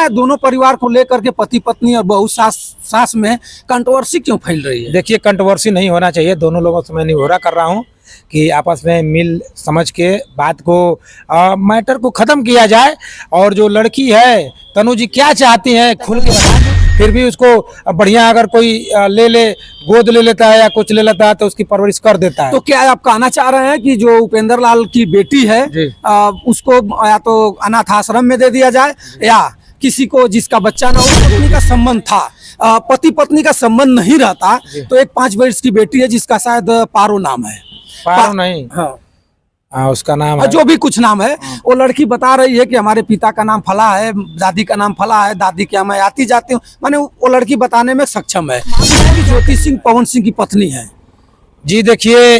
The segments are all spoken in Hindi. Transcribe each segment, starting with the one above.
दोनों परिवार को लेकर के पति पत्नी और बहू सास में कंट्रोवर्सी क्यों फैल रही है? देखिए, कंट्रोवर्सी नहीं होना चाहिए। दोनों लोगों से मैं निहोरा कर रहा हूँ कि आपस में मिल समझ के बात को मैटर को ख़त्म किया जाए। और जो लड़की है तनु जी क्या चाहती हैं खुल के बता दें। फिर भी उसको बढ़िया अगर कोई गोद ले लेता है या कुछ ले लेता है तो उसकी परवरिश कर देता है। तो क्या आप कहना चाह रहे हैं कि जो उपेंद्र लाल की बेटी है उसको या तो अनाथ आश्रम में दे दिया जाए या किसी को जिसका बच्चा ना हो, पत्नी का संबंध था, पति पत्नी का संबंध नहीं रहता तो एक 5 वर्ष की बेटी है जिसका शायद पारो नाम है, पारो नहीं, हाँ उसका नाम है, जो भी कुछ नाम है, वो लड़की बता रही है कि हमारे पिता का नाम फला है, दादी का नाम फला है, दादी क्या मैं आती जाती हूँ, माने वो लड़की बताने में सक्षम है। ज्योति सिंह पवन सिंह की पत्नी है। जी देखिए,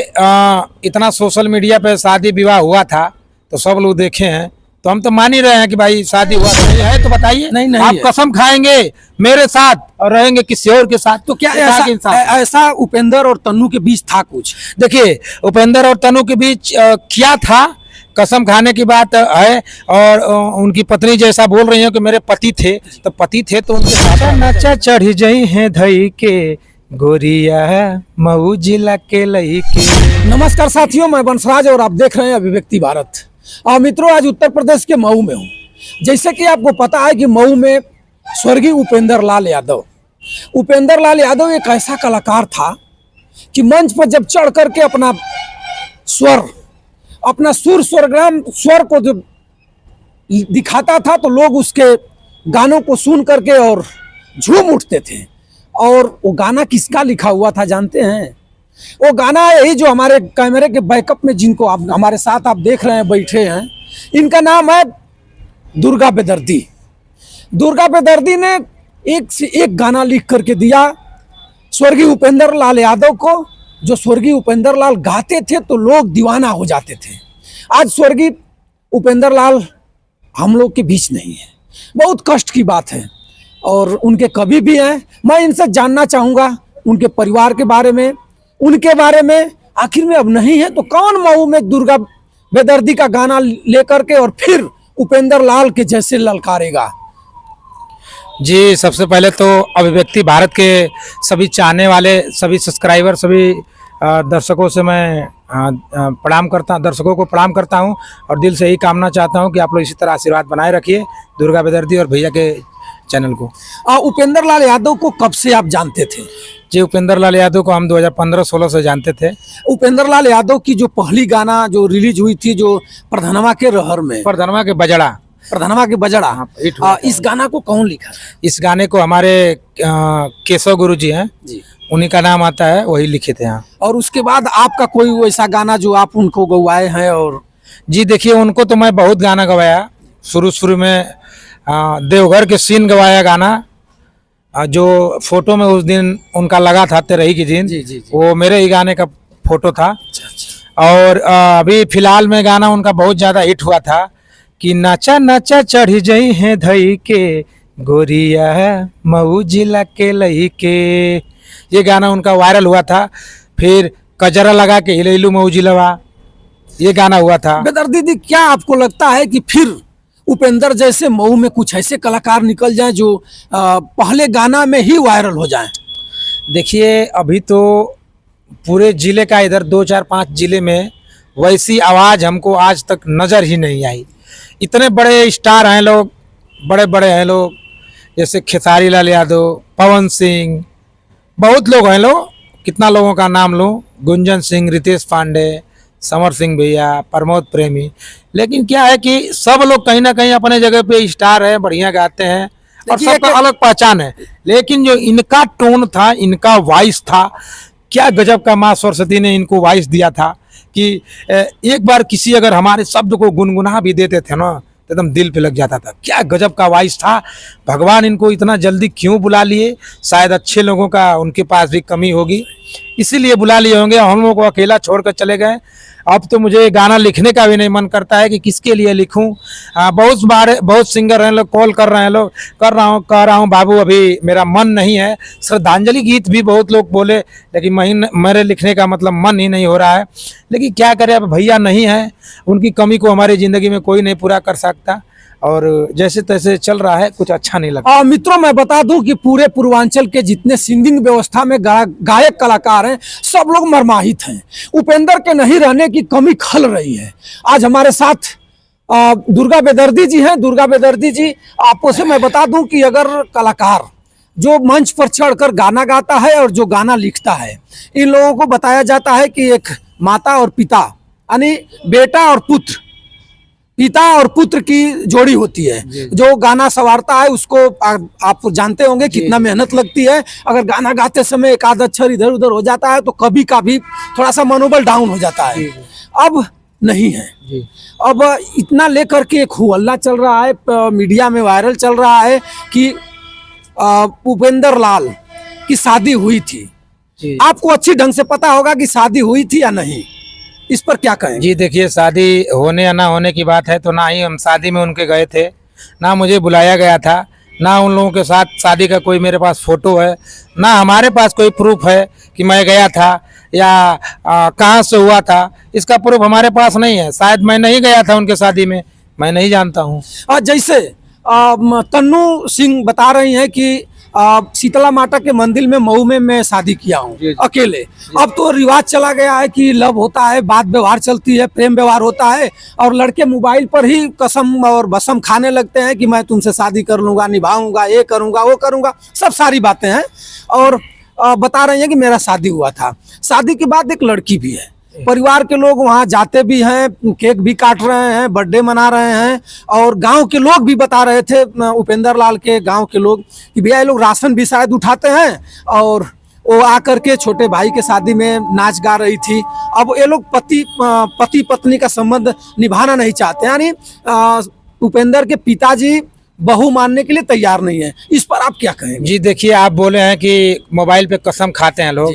इतना सोशल मीडिया पे शादी विवाह हुआ था तो सब लोग देखे हैं, तो हम तो मान ही रहे हैं कि भाई शादी हुआ है। तो बताइए, नहीं आप कसम खाएंगे मेरे साथ और रहेंगे किसी और के साथ? तो क्या ऐसा उपेंद्र और तन्नू के बीच था कुछ? देखिए, उपेंद्र और तन्नू के बीच क्या था, कसम खाने की बात है। और उनकी पत्नी जैसा बोल रही है कि मेरे पति थे, तो पति थे तो उनके साथ नचा चढ़ी जई है धई के गोरिया मऊ जिला के लई के। नमस्कार साथियों, मैं बंसराज और आप देख रहे हैं अभिव्यक्ति भारत। और मित्रों, आज उत्तर प्रदेश के मऊ में हूँ। जैसे कि आपको पता है कि मऊ में स्वर्गीय उपेंद्र लाल यादव एक ऐसा कलाकार था कि मंच पर जब चढ़ करके अपना स्वर को जब दिखाता था तो लोग उसके गानों को सुन करके और झूम उठते थे। और वो गाना किसका लिखा हुआ था जानते हैं? वो गाना यही जो हमारे कैमरे के बैकअप में जिनको आप हमारे साथ आप देख रहे हैं बैठे हैं, इनका नाम है दुर्गा बेदर्दी। दुर्गा बेदर्दी ने एक से एक गाना लिख करके दिया स्वर्गीय उपेंद्र लाल यादव को। जो स्वर्गीय उपेंद्र लाल गाते थे तो लोग दीवाना हो जाते थे। आज स्वर्गीय उपेंद्र लाल हम लोग के बीच नहीं है, बहुत कष्ट की बात है। और उनके कवि भी हैं। मैं इनसे जानना चाहूँगा उनके परिवार के बारे में, उनके बारे में। आखिर में अब नहीं है तो कौन मऊ में दुर्गा बेदर्दी का गाना लेकर के और फिर उपेंद्र लाल के जैसे ललकारेगा? जी, सबसे पहले तो अभिव्यक्ति भारत के सभी चाहने वाले, सभी सब्सक्राइबर, सभी दर्शकों से मैं दर्शकों को प्रणाम करता हूं और दिल से यही कामना चाहता हूं कि आप लोग इसी तरह आशीर्वाद बनाए रखिए दुर्गा बेदर्दी और भैया के चैनल को। उपेंद्र लाल यादव को कब से आप जानते थे? जी, उपेंद्र लाल यादव को हम 2015-16 से जानते थे। उपेंद्र लाल यादव की जो पहली गाना जो रिलीज हुई थी, जो प्रधनवा के रहर में, प्रधनवा के बजड़ा, इस गाना को कौन लिखा? इस गाने को हमारे केशव गुरु जी हैं जी, उन्हीं का नाम आता है, वही लिखे थे यहाँ। और उसके बाद आपका कोई वैसा गाना जो आप उनको गवाए हैं? और जी देखिए, उनको तो मैं बहुत गाना गवाया। शुरू में देवघर के सीन गवाया गाना, जो फोटो में उस दिन उनका लगा था तेरही की दिन, जी। वो मेरे ही गाने का फोटो था। और अभी फिलहाल में गाना उनका बहुत ज़्यादा हिट हुआ था कि नचा नचा चढ़ी जई है धई के गोरिया मऊ जिला के लई के। ये गाना उनका वायरल हुआ था। फिर कजरा लगा के हिलैलू मऊ जिलवा, ये गाना हुआ था। बेदर्दी दी, क्या आपको लगता है कि फिर उपेंद्र जैसे मऊ में कुछ ऐसे कलाकार निकल जाएं जो पहले गाना में ही वायरल हो जाएं? देखिए, अभी तो पूरे जिले का इधर 2, 4, 5 जिले में वैसी आवाज़ हमको आज तक नज़र ही नहीं आई। इतने बड़े स्टार हैं लोग, बड़े हैं लोग, जैसे खेसारी लाल यादव, पवन सिंह, बहुत लोग हैं लोग। कितना लोगों का नाम लूँ? गुंजन सिंह, रितेश पांडे, समर सिंह भैया, प्रमोद प्रेमी। लेकिन क्या है कि सब लोग कहीं ना कहीं अपने जगह पे स्टार हैं, बढ़िया गाते हैं और सबका अलग पहचान है। लेकिन जो इनका टोन था, इनका वॉइस था, क्या गजब का माँ सरस्वती ने इनको वॉइस दिया था कि एक बार किसी अगर हमारे शब्द को गुनगुना भी देते थे ना तो एकदम दिल पे लग जाता था। क्या गजब का वॉइस था। भगवान इनको इतना जल्दी क्यों बुला लिए? शायद अच्छे लोगों का उनके पास भी कमी होगी, इसीलिए बुला लिए होंगे। हम लोगों को अकेला छोड़कर चले गए। अब तो मुझे गाना लिखने का भी नहीं मन करता है कि किसके लिए लिखूं। बहुत सिंगर हैं लोग, कॉल कर रहे हैं लोग, कह रहा हूं बाबू अभी मेरा मन नहीं है। श्रद्धांजलि गीत भी बहुत लोग बोले, लेकिन मेरे लिखने का मतलब मन ही नहीं हो रहा है। लेकिन क्या करें, अब भैया नहीं है, उनकी कमी को हमारी ज़िंदगी में कोई नहीं पूरा कर सकता। और जैसे तैसे चल रहा है, कुछ अच्छा नहीं लगता। मित्रों, मैं बता दूं कि पूरे पूर्वांचल के जितने सिंगिंग व्यवस्था में गायक कलाकार हैं, सब लोग मर्माहित हैं। उपेंद्र के नहीं रहने की कमी खल रही है। आज हमारे साथ दुर्गा बेदर्दी जी हैं। दुर्गा बेदर्दी जी, आपको से मैं बता दूं कि अगर कलाकार जो मंच पर चढ़कर गाना गाता है और जो गाना लिखता है, इन लोगों को बताया जाता है कि एक माता और पिता, यानी बेटा और पुत्र, पिता और पुत्र की जोड़ी होती है। जो गाना संवारता है उसको आप जानते होंगे कितना मेहनत लगती है। अगर गाना गाते समय एक आध अक्षर इधर उधर हो जाता है तो कभी कभी थोड़ा सा मनोबल डाउन हो जाता है। अब नहीं है। अब इतना लेकर के एक हुहल्ला चल रहा है, मीडिया में वायरल चल रहा है कि उपेंद्र लाल की शादी हुई थी। आपको अच्छी ढंग से पता होगा कि शादी हुई थी या नहीं, इस पर क्या कहें? जी देखिए, शादी होने या ना होने की बात है तो ना ही हम शादी में उनके गए थे, ना मुझे बुलाया गया था, ना उन लोगों के साथ शादी का कोई मेरे पास फोटो है, ना हमारे पास कोई प्रूफ है कि मैं गया था या कहाँ से हुआ था। इसका प्रूफ हमारे पास नहीं है। शायद मैं नहीं गया था उनके शादी में, मैं नहीं जानता हूँ। जैसे तन्नू सिंह बता रही हैं कि शीतला माता के मंदिर में मऊ में मैं शादी किया हूँ अकेले। अब तो रिवाज चला गया है कि लव होता है, बात व्यवहार चलती है, प्रेम व्यवहार होता है और लड़के मोबाइल पर ही कसम और भसम खाने लगते हैं कि मैं तुमसे शादी कर लूँगा, निभाऊंगा, ये करूँगा, वो करूँगा, सब सारी बातें हैं। और बता रही हैं कि मेरा शादी हुआ था। शादी के बाद एक लड़की भी है। परिवार के लोग वहाँ जाते भी हैं, केक भी काट रहे हैं, बर्थडे मना रहे हैं। और गांव के लोग भी बता रहे थे, उपेंद्र लाल के गांव के लोग, कि भैया ये लोग राशन भी शायद उठाते हैं। और वो आकर के छोटे भाई के शादी में नाच गा रही थी। अब ये लोग पति पत्नी का संबंध निभाना नहीं चाहते, यानी उपेंद्र के पिताजी बहू मानने के लिए तैयार नहीं है। इस पर आप क्या कहेंगे? जी देखिए, आप बोले हैं कि मोबाइल पे कसम खाते हैं लोग,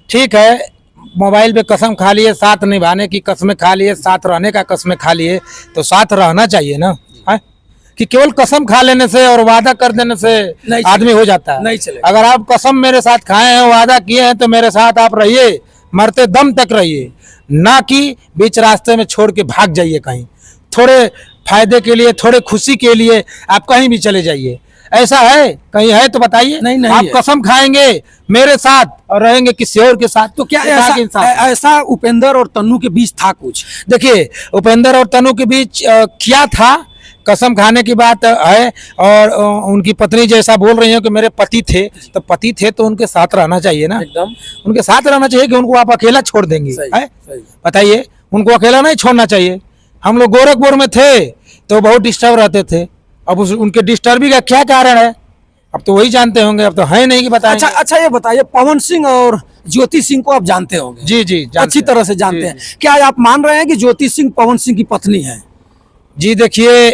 ठीक है, मोबाइल पे कसम खा लिए, साथ निभाने की कसमें खा लिए, साथ रहने का कसमें खा लिए, तो साथ रहना चाहिए ना। है कि केवल कसम खा लेने से और वादा कर देने से आदमी हो जाता है? नहीं चलेगा। अगर आप कसम मेरे साथ खाए हैं, वादा किए हैं, तो मेरे साथ आप रहिए, मरते दम तक रहिए, ना कि बीच रास्ते में छोड़ के भाग जाइए कहीं। थोड़े फायदे के लिए, थोड़े खुशी के लिए आप कहीं भी चले जाइए। ऐसा है? कहीं है तो बताइए। नहीं आप कसम खाएंगे मेरे साथ और रहेंगे किसी और के साथ, तो क्या ऐसा उपेंद्र और तन्नू के बीच था कुछ? देखिए, उपेंद्र और तन्नू के बीच क्या था, कसम खाने की बात है। और उनकी पत्नी जैसा बोल रही है कि मेरे पति थे, तो पति थे तो उनके साथ रहना चाहिए ना, एकदम उनके साथ रहना चाहिए। कि उनको आप अकेला छोड़ देंगे? बताइए, उनको अकेला नहीं छोड़ना चाहिए। हम लोग गोरखपुर में थे तो बहुत डिस्टर्ब रहते थे। अब उनके डिस्टर्बिंग का क्या कारण है, अब तो वही जानते होंगे, अब तो है नहीं कि बताएं। अच्छा ये बताइए, पवन सिंह और ज्योति सिंह को आप जानते होंगे? जी अच्छी तरह से जानते हैं। क्या आप मान रहे हैं कि ज्योति सिंह पवन सिंह की पत्नी है? जी देखिए,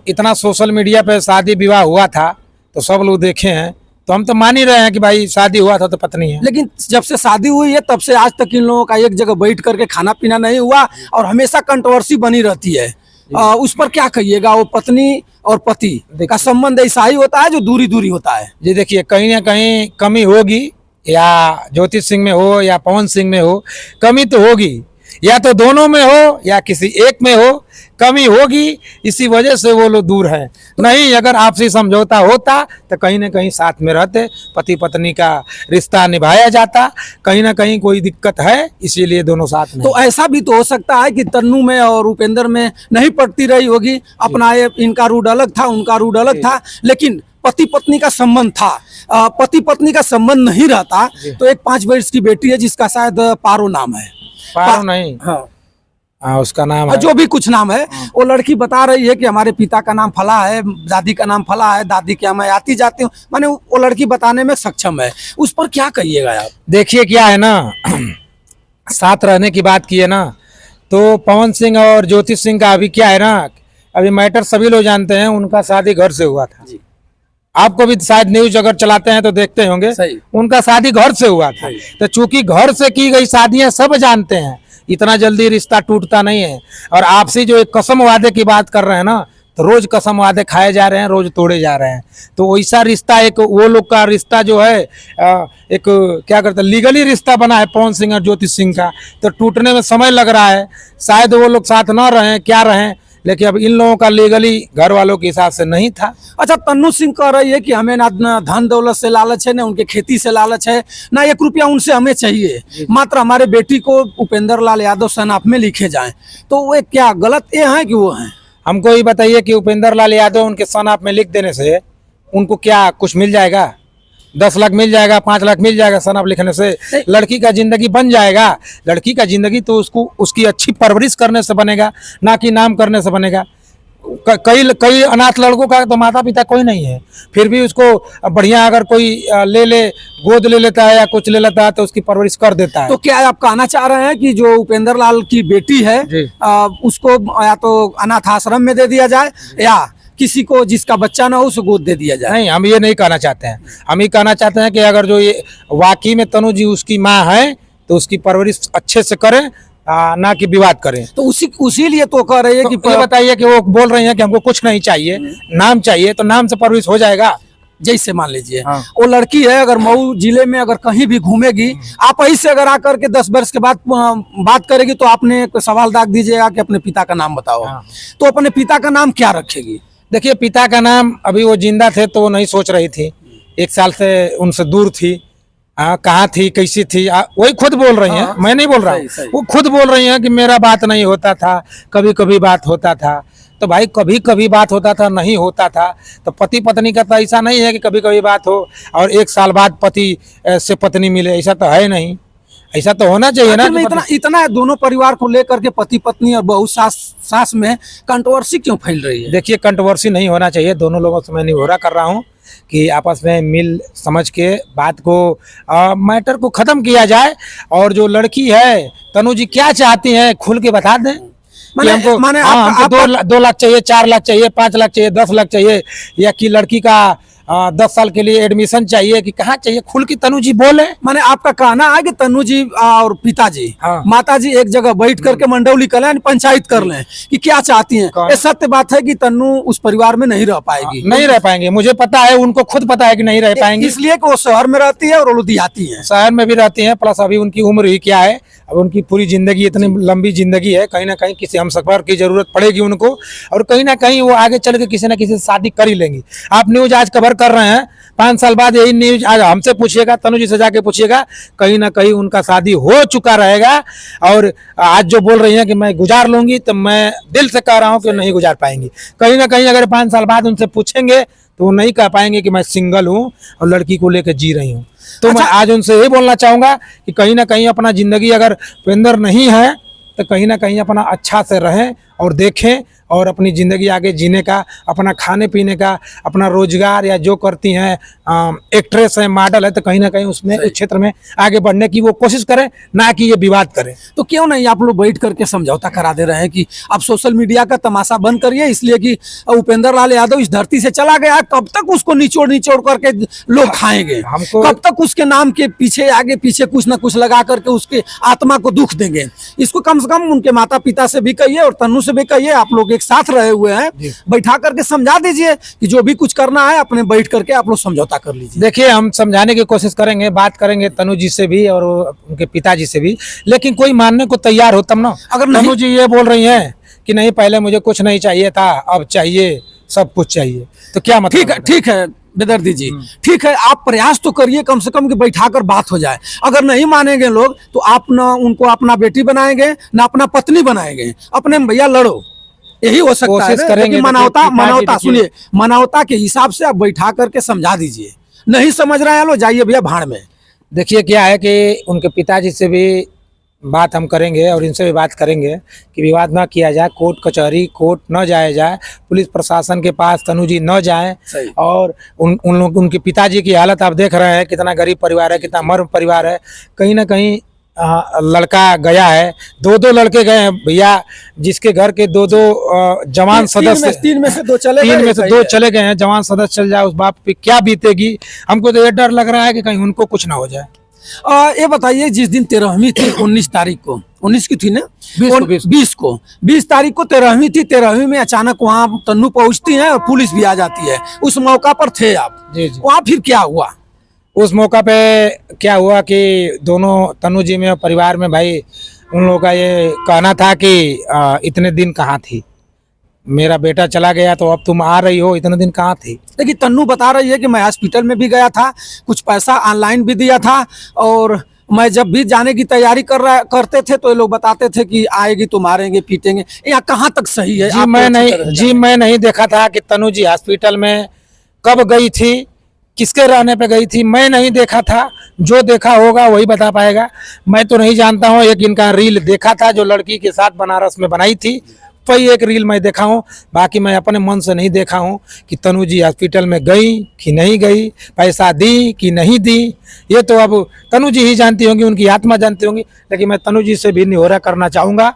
इतना सोशल मीडिया पे शादी विवाह हुआ था तो सब लोग देखे हैं, तो हम तो मान ही रहे हैं कि भाई शादी हुआ था तो पत्नी है। लेकिन जब से शादी हुई है तब से आज तक इन लोगों का एक जगह बैठ करके खाना पीना नहीं हुआ और हमेशा कंट्रोवर्सी बनी रहती है। उस पर क्या कहिएगा? वो पत्नी और पति का संबंध ऐसा ही होता है जो दूरी दूरी होता है? जी देखिए, कहीं ना कहीं कमी होगी, या ज्योति सिंह में हो या पवन सिंह में हो, कमी तो होगी। या तो दोनों में हो या किसी एक में हो, कमी होगी। इसी वजह से वो लोग दूर हैं। नहीं, अगर आपसी समझौता होता तो कहीं ना कहीं साथ में रहते, पति पत्नी का रिश्ता निभाया जाता। कहीं ना कहीं कोई दिक्कत है, इसीलिए दोनों साथ में। तो ऐसा भी तो हो सकता है कि तन्नू में और उपेंद्र में नहीं पटती रही होगी, अपना इनका रूट अलग था, उनका रूट अलग था, लेकिन पति पत्नी का संबंध था। पति पत्नी का संबंध नहीं रहता तो एक 5 वर्ष की बेटी है जिसका शायद पारो नाम है। पारो नहीं, हाँ उसका नाम है, जो भी कुछ नाम है। वो लड़की बता रही है कि हमारे पिता का नाम फला है, दादी का नाम फला है, दादी क्या मैं आती जाती हूँ, माने वो लड़की बताने में सक्षम है। उस पर क्या कहिएगा आप? देखिए क्या है ना, साथ रहने की बात की है ना, तो पवन सिंह और ज्योति सिंह का अभी क्या है ना, अभी मैटर सभी लोग जानते हैं, उनका शादी घर से हुआ था। आपको भी शायद न्यूज अगर चलाते हैं तो देखते होंगे, उनका शादी घर से हुआ था। तो चूंकि घर से की गई शादियां सब जानते हैं, इतना जल्दी रिश्ता टूटता नहीं है। और आपसे जो एक कसम वादे की बात कर रहे हैं ना, तो रोज कसम वादे खाए जा रहे हैं, रोज तोड़े जा रहे हैं। तो वैसा रिश्ता, एक वो लोग का रिश्ता जो है, एक क्या करते हैं, लीगली रिश्ता बना है पवन सिंह और ज्योति सिंह का, तो टूटने में समय लग रहा है। शायद वो लोग साथ ना रहें, क्या रहें, लेकिन अब इन लोगों का लीगली घर वालों के हिसाब से नहीं था। अच्छा, तन्नू सिंह कह रही है कि हमें ना धन दौलत से लालच है, ना उनके खेती से लालच है, ना 1 रुपया उनसे हमें चाहिए, मात्र हमारे बेटी को उपेंद्र लाल यादव सनाप में लिखे जाएं। तो वो क्या गलत ये है कि वो हैं? हमको ये बताइए कि उपेंद्र लाल यादव उनके सनाप में लिख देने से उनको क्या कुछ मिल जाएगा? 10 लाख मिल जाएगा, 5 लाख मिल जाएगा सनाप लिखने से? लड़की का जिंदगी बन जाएगा? लड़की का जिंदगी तो उसको उसकी अच्छी परवरिश करने से बनेगा, ना कि नाम करने से बनेगा। कई कई अनाथ लड़कों का तो माता पिता कोई नहीं है, फिर भी उसको बढ़िया अगर कोई ले गोद ले लेता है या कुछ ले लेता है तो उसकी परवरिश कर देता है। तो क्या आप कहना चाह रहे हैं कि जो उपेंद्र लाल की बेटी है उसको या तो अनाथ आश्रम में दे दिया जाए या किसी को जिसका बच्चा ना हो उसे गोद दे दिया जाए? नहीं, हम ये नहीं कहना चाहते हैं। हम ये कहना चाहते हैं कि अगर जो ये वाकई में तनु जी उसकी माँ है तो उसकी परवरिश अच्छे से करें, ना कि विवाद करें। तो उसी लिए तो कह रही है कि ये बताइए कि वो बोल रही हैं कि हमको कुछ नहीं चाहिए, नाम चाहिए, तो नाम से परवरिश हो जाएगा। जैसे मान लीजिए हाँ। वो लड़की है, अगर मऊ जिले में अगर कहीं भी घूमेगी, आप ही से अगर आकर के 10 वर्ष के बाद बात करेगी तो आपने एक सवाल दाग दीजिएगा कि अपने पिता का नाम बताओ। हाँ। तो अपने पिता का नाम क्या रखेगी? देखिए, पिता का नाम अभी वो जिंदा थे तो वो नहीं सोच रही थी, 1 साल से उनसे दूर थी। कहाँ थी, कैसी थी, वही खुद बोल रही हैं। मैं नहीं बोल रहा हूँ, वो खुद बोल रही हैं कि मेरा बात नहीं होता था, कभी कभी बात होता था। तो भाई कभी कभी बात होता था, नहीं होता था तो पति पत्नी का तो ऐसा नहीं है कि कभी कभी बात हो और 1 साल बाद पति से पत्नी मिले, ऐसा तो है नहीं। ऐसा तो होना चाहिए ना। इतना दोनों परिवार को लेकर के पति पत्नी और बहू सास में कंट्रोवर्सी क्यों फैल रही है? देखिए, कंट्रोवर्सी नहीं होना चाहिए। दोनों लोगों से मैं निहोरा कर रहा हूँ कि आपस में मिल समझ के बात को मैटर को खत्म किया जाए। और जो लड़की है तनु जी क्या चाहती हैं खुल के बता दें। हमको 2 लाख चाहिए, 4 लाख चाहिए, 5 लाख चाहिए, 10 लाख चाहिए, या कि लड़की का 10 साल के लिए एडमिशन चाहिए कि कहाँ चाहिए, खुल की तनु जी बोले। माने आपका कहना है कि तनु जी और पिताजी माता जी एक जगह बैठ करके मंडौली कर लें, पंचायत कर लें कि क्या चाहती हैं। ये सत्य बात है कि तनु उस परिवार में नहीं रह पाएगी? नहीं रह पाएंगे, मुझे पता है, उनको खुद पता है कि नहीं रह पाएंगे, इसलिए कि वो शहर में रहती है और लुधियाती है। शहर में भी रहती है, प्लस अभी उनकी उम्र ही क्या है, अब उनकी पूरी जिंदगी इतनी लंबी जिंदगी है, कहीं ना कहीं किसी हमसफर की जरूरत पड़ेगी उनको, और कहीं ना कहीं वो आगे चल के किसी न किसी से शादी कर ही लेंगी। आप न्यूज आज कवर कर रहे हैं, 5 साल बाद यही न्यूज आज हमसे पूछिएगा, तनु जी से जाके पूछिएगा, कहीं ना कहीं उनका शादी हो चुका रहेगा। और आज जो बोल रही हैं कि मैं गुजार लूंगी, तो मैं दिल से कह रहा हूं कि नहीं गुजार पाएंगी। कहीं ना कहीं अगर 5 साल बाद उनसे पूछेंगे तो वो नहीं कह पाएंगे कि मैं सिंगल हूं और लड़की को लेकर जी रही हूँ। तो मैं आज उनसे ये बोलना चाहूंगा कि कहीं ना कहीं अपना जिंदगी अगर उपेंद्र नहीं है तो कहीं ना कहीं अपना अच्छा से रहें और देखें और अपनी ज़िंदगी आगे जीने का, अपना खाने पीने का, अपना रोजगार या जो करती हैं एक्ट्रेस है, मॉडल है, तो कहीं ना कहीं उसमें उस क्षेत्र में आगे बढ़ने की वो कोशिश करें, ना कि ये विवाद करें। तो क्यों नहीं आप लोग बैठ करके समझौता करा दे रहे हैं कि आप सोशल मीडिया का तमाशा बंद करिए, इसलिए कि उपेंद्र लाल यादव इस धरती से चला गया, कब तक उसको निचोड़ निचोड़ करके लोग खाएंगे? हमको कब तक उसके नाम के पीछे आगे पीछे कुछ ना कुछ लगा करके उसके आत्मा को दुख देंगे? इसको कम से कम उनके माता पिता से भी कहिए और तन्नू से भी कहिए, आप लोग एक साथ रहे हुए हैं, बैठा करके समझा दीजिए कि जो भी कुछ करना है अपने बैठ करके आप लोग समझौता कर लीजिए। देखिए, हम समझाने की कोशिश करेंगे, बात करेंगे तनु जी से भी और उनके पिताजी से भी, लेकिन कोई मानने को तैयार हो तब ना। अगर तनु जी ये बोल रही हैं कि नहीं पहले मुझे कुछ नहीं चाहिए था, अब चाहिए, सब कुछ चाहिए, तो क्या मतलब? ठीक है बेदर्दी जी, ठीक है, आप प्रयास तो करिए कम से कम कि बैठाकर बात हो जाए। अगर नहीं मानेंगे लोग तो आप ना उनको अपना बेटी बनाएंगे ना अपना पत्नी बनाएंगे, अपने भैया लड़ो, यही हो सकता है। करेंगे मानवता सुनिए, मानवता के हिसाब से आप बैठा करके समझा दीजिए। नहीं समझ रहे हैं लोग, जाइए भैया भाड़ में। देखिए क्या है कि उनके पिताजी से भी बात हम करेंगे और इनसे भी बात करेंगे कि विवाद ना किया जाए, कोर्ट कचहरी कोर्ट न जाया जाए, पुलिस प्रशासन के पास तनु जी न जाएं। और उनके पिताजी की हालत आप देख रहे हैं, कितना गरीब परिवार है, कितना मर्म परिवार है। कहीं ना कहीं लड़का गया है, 2 लड़के गए हैं भैया, जिसके घर के 2 जवान सदस्य, 3 में से 2 चले गए हैं। जवान सदस्य चल जाए, उस बाप पे क्या बीतेगी? हमको तो ये डर लग रहा है कि कहीं उनको कुछ ना हो जाए। ये बताइए, जिस दिन 13वीं थी 19 तारीख को, 19 की थी ना, 20 तारीख को 13वीं थी। 13वीं में अचानक वहाँ तन्नू पहुँचती है और पुलिस भी आ जाती है। उस मौका पर थे आप, वहाँ फिर क्या हुआ? उस मौका पे क्या हुआ कि दोनों तनु जी में और परिवार में भाई उन लोगों का ये कहना था कि इतने दिन कहाँ थी, मेरा बेटा चला गया तो अब तुम आ रही हो, इतने दिन कहाँ थी? देखिए तन्नू बता रही है कि मैं हॉस्पिटल में भी गया था, कुछ पैसा ऑनलाइन भी दिया था, और मैं जब भी जाने की तैयारी करते थे तो ये लोग बताते थे कि आएगी तो मारेंगे पीटेंगे। यहाँ कहाँ तक सही है? जी आप मैं तो अच्छी नहीं तरह जी मैं नहीं देखा था कि तनु जी हॉस्पिटल में कब गई थी, किसके रहने पे गई थी, मैं नहीं देखा था। जो देखा होगा वही बता पाएगा। मैं तो नहीं जानता हूँ। एक इनका रील देखा था जो लड़की के साथ बनारस में बनाई थी, वही एक रील मैं देखा हूँ। बाकी मैं अपने मन से नहीं देखा हूँ कि तनु जी हॉस्पिटल में गई कि नहीं गई, पैसा दी कि नहीं दी। ये तो अब तनु जी ही जानती होंगी, उनकी आत्मा जानती होंगी। लेकिन मैं तनु जी से भी निहोरा करना चाहूँगा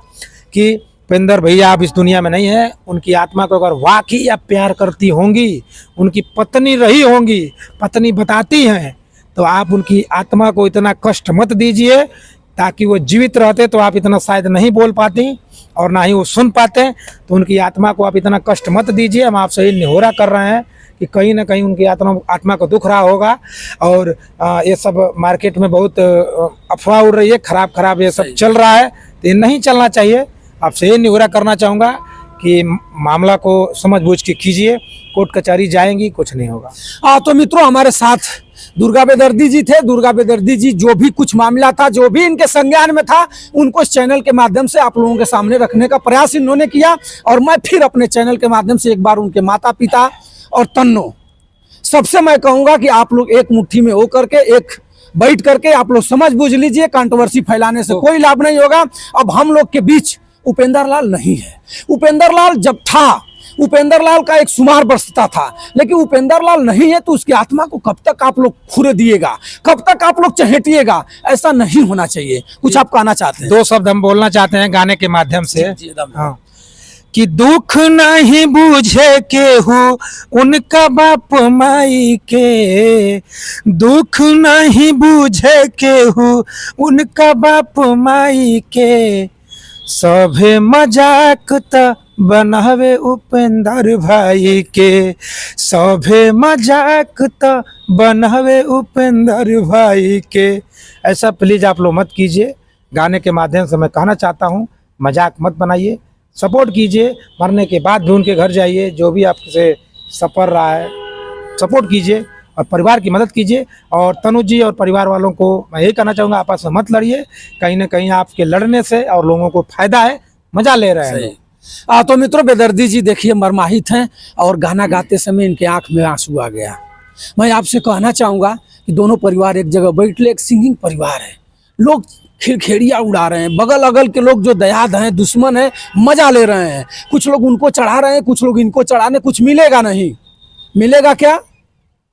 कि उपेंद्र भैया आप इस दुनिया में नहीं है। उनकी आत्मा को अगर वाकई आप प्यार करती होंगी, उनकी पत्नी रही होंगी, पत्नी बताती हैं, तो आप उनकी आत्मा को इतना कष्ट मत दीजिए। ताकि वो जीवित रहते तो आप इतना शायद नहीं बोल पाती और ना ही वो सुन पाते। तो उनकी आत्मा को आप इतना कष्ट मत दीजिए। हम आपसे ही निहोरा कर रहे हैं कि कहीं ना कहीं उनकी आत्मा को दुख रहा होगा। और ये सब मार्केट में बहुत अफवाह उड़ रही है, खराब ये सब चल रहा है, तो ये नहीं चलना चाहिए। आपसे ये निहोरा करना चाहूँगा कि मामला को समझ बूझ के कीजिए। कोर्ट कचहरी जाएंगी, कुछ नहीं होगा। तो मित्रों हमारे साथ दुर्गा बेदर्दी जी थे। दुर्गा बेदर्दी जी जो भी कुछ मामला था, जो भी इनके संज्ञान में था, उनको इस चैनल के माध्यम से आप लोगों के सामने रखने का प्रयास इन्होंने किया। और मैं फिर अपने चैनल के माध्यम से एक बार उनके माता पिता और तन्नो सबसे मैं कहूँगा कि आप लोग एक मुट्ठी में होकर के, एक बैठ करके आप लोग समझ बूझ लीजिए। कंट्रोवर्सी फैलाने से कोई लाभ नहीं होगा। अब हम लोग के बीच उपेंद्र लाल नहीं है। उपेंद्र लाल जब था, उपेंद्र लाल का एक शुमार बरसता था, लेकिन उपेंद्र लाल नहीं है तो उसकी आत्मा को कब तक आप लोग खुरे दिएगा, कब तक आप लोग चहेटिएगा? ऐसा नहीं होना चाहिए। कुछ आप कहना चाहते हैं? 2 शब्द हम बोलना चाहते हैं गाने के माध्यम से। जी, एकदम। हाँ, कि दुख नहीं बूझे केहू उनका बाप माई के, दुख नहीं बूझे केहू उनका बाप माई के, सभे मजाक त बनावे उपेंद्र भाई के, सभे मजाक त बनावे उपेंद्र भाई के। ऐसा प्लीज आप लोग मत कीजिए। गाने के माध्यम से मैं कहना चाहता हूँ, मजाक मत बनाइए, सपोर्ट कीजिए। मरने के बाद भी उनके घर जाइए, जो भी आपसे सफर रहा है सपोर्ट कीजिए और परिवार की मदद कीजिए। और तनु जी और परिवार वालों को मैं यही कहना चाहूँगा, आपस में मत लड़िए। कहीं ना कहीं आपके लड़ने से और लोगों को फायदा है, मजा ले रहे हैं। तो मित्रों बेदर्दी जी देखिए मर्माहित हैं और गाना गाते समय इनके आंख में आंसू आ गया। मैं आपसे कहना चाहूँगा कि दोनों परिवार एक जगह बैठ ले, एक सिंगिंग परिवार है। लोग खिलखेड़िया उड़ा रहे हैं, बगल अगल के लोग जो दयाद हैं, दुश्मन हैं, मजा ले रहे हैं। कुछ लोग उनको चढ़ा रहे हैं, कुछ लोग इनको चढ़ाने। कुछ मिलेगा नहीं। मिलेगा क्या?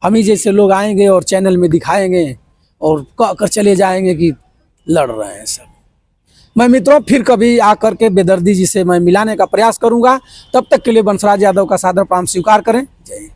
हम ही जैसे लोग आएंगे और चैनल में दिखाएंगे और कहकर चले जाएंगे कि लड़ रहे हैं सब। मैं मित्रों फिर कभी आकर के बेदर्दी जी से मैं मिलाने का प्रयास करूंगा। तब तक के लिए बंसराज यादव का सादर प्रणाम स्वीकार करें। जय हिंद।